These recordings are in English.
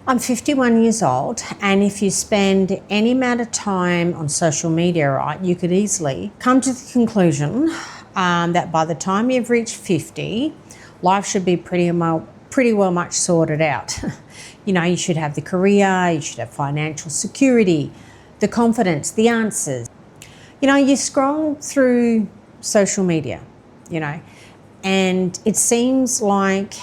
I'm 51 years old, and if you spend any amount of time on social media, right, you could easily come to the conclusion that by the time you've reached 50, life should be pretty well much sorted out. You should have the career, you should have financial security, the confidence, the answers. You scroll through social media, and it seems like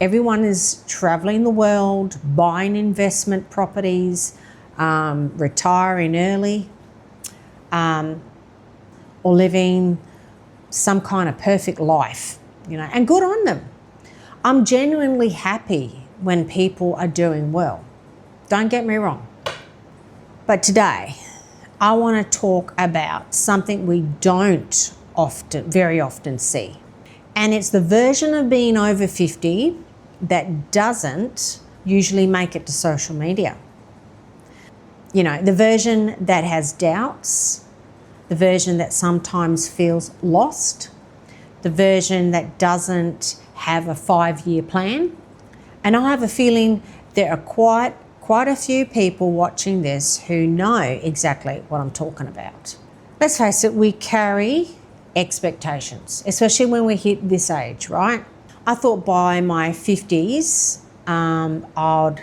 everyone is traveling the world, buying investment properties, retiring early, or living some kind of perfect life, and good on them. I'm genuinely happy when people are doing well. Don't get me wrong. But today, I want to talk about something we don't very often see. And it's the version of being over 50 that doesn't usually make it to social media. The version that has doubts, the version that sometimes feels lost, the version that doesn't have a 5-year plan. And I have a feeling there are quite a few people watching this who know exactly what I'm talking about. Let's face it, we carry expectations, especially when we hit this age, right? I thought by my 50s, I'd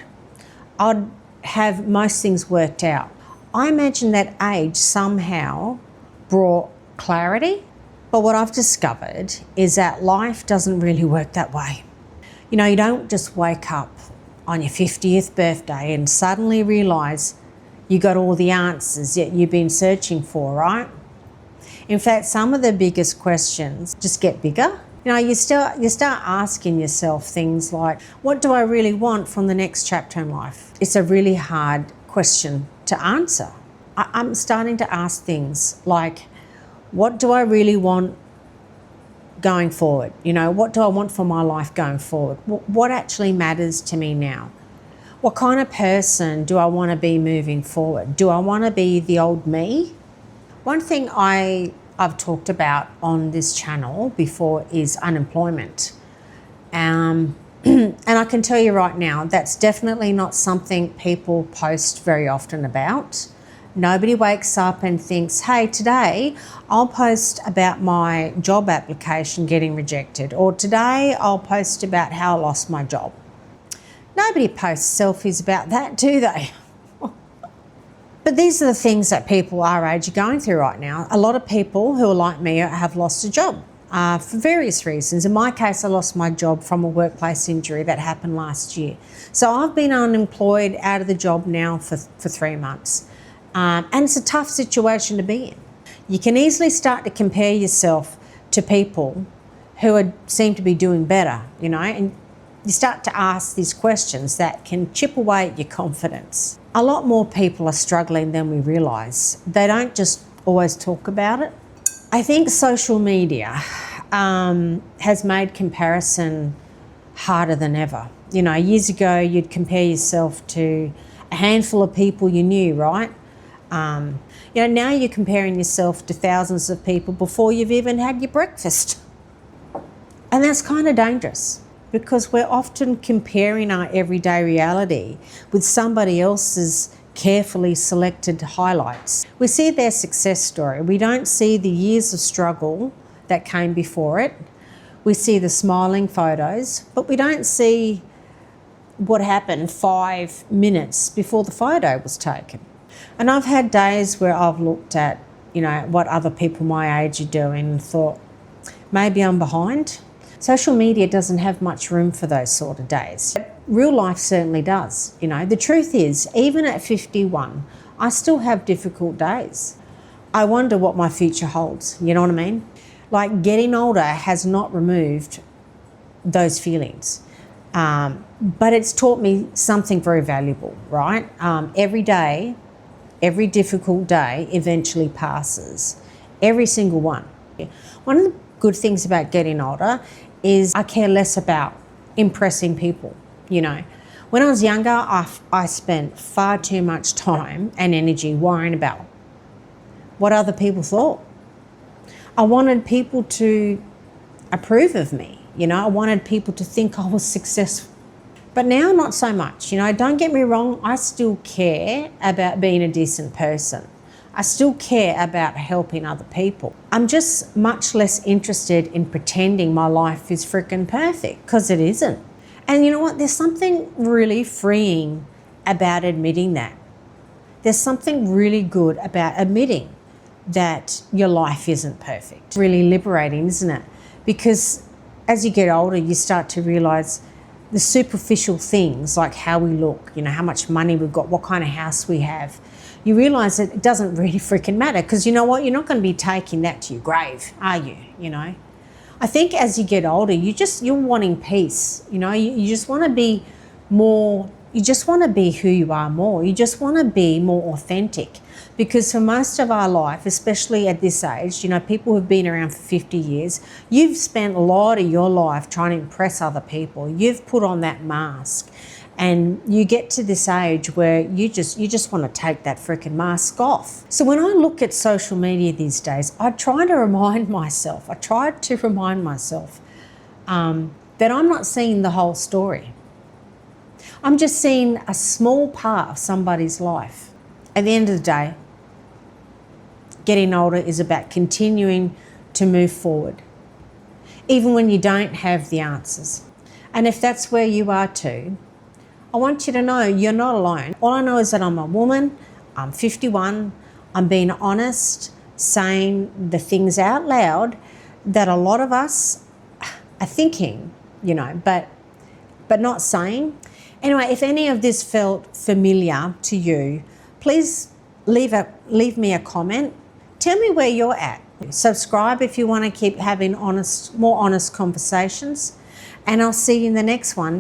have most things worked out. I imagine that age somehow brought clarity, but what I've discovered is that life doesn't really work that way. You don't just wake up on your 50th birthday and suddenly realise you got all the answers that you've been searching for, right? In fact, some of the biggest questions just get bigger. You start asking yourself things like, what do I really want from the next chapter in life? It's a really hard question to answer. I'm starting to ask things like, what do I really want going forward? What do I want for my life going forward? What actually matters to me now? What kind of person do I want to be moving forward? Do I want to be the old me? One thing I've talked about on this channel before is unemployment. And I can tell you right now, that's definitely not something people post very often about. Nobody wakes up and thinks, hey, today I'll post about my job application getting rejected, or today I'll post about how I lost my job. Nobody posts selfies about that, do they? But these are the things that people our age are going through right now. A lot of people who are like me have lost a job for various reasons. In my case, I lost my job from a workplace injury that happened last year. So I've been unemployed, out of the job now for 3 months. And it's a tough situation to be in. You can easily start to compare yourself to people who seem to be doing better, and you start to ask these questions that can chip away at your confidence. A lot more people are struggling than we realise. They don't just always talk about it. I think social media has made comparison harder than ever. Years ago, you'd compare yourself to a handful of people you knew, right? Now you're comparing yourself to thousands of people before you've even had your breakfast. And that's kind of dangerous, because we're often comparing our everyday reality with somebody else's carefully selected highlights. We see their success story. We don't see the years of struggle that came before it. We see the smiling photos, but we don't see what happened 5 minutes before the photo was taken. And I've had days where I've looked at, what other people my age are doing and thought, maybe I'm behind. Social media doesn't have much room for those sort of days. Real life certainly does. The truth is, even at 51, I still have difficult days. I wonder what my future holds, you know what I mean? Like, getting older has not removed those feelings. But it's taught me something very valuable, right? Every day, every difficult day eventually passes. Every single one. One of the good things about getting older is I care less about impressing people, When I was younger, I spent far too much time and energy worrying about what other people thought. I wanted people to approve of me, I wanted people to think I was successful. But now, not so much. Don't get me wrong, I still care about being a decent person. I still care about helping other people. I'm just much less interested in pretending my life is freaking perfect, because it isn't. And you know what? There's something really freeing about admitting that. There's something really good about admitting that your life isn't perfect. Really liberating, isn't it? Because as you get older, you start to realise the superficial things, like how we look, how much money we've got, what kind of house we have. You realise that it doesn't really freaking matter, because you know what? You're not going to be taking that to your grave, are you? I think as you get older, you're wanting peace. You just want to be more. You just want to be who you are more. You just want to be more authentic, because for most of our life, especially at this age, people who've been around for 50 years, you've spent a lot of your life trying to impress other people. You've put on that mask, and you get to this age where you just want to take that freaking mask off. So when I look at social media these days, I try to remind myself that I'm not seeing the whole story. I'm just seeing a small part of somebody's life. At the end of the day, getting older is about continuing to move forward, even when you don't have the answers. And if that's where you are too, I want you to know you're not alone. All I know is that I'm a woman, I'm 51, I'm being honest, saying the things out loud that a lot of us are thinking, but not saying. Anyway, if any of this felt familiar to you, please leave me a comment. Tell me where you're at. Subscribe if you want to keep having more honest conversations. And I'll see you in the next one.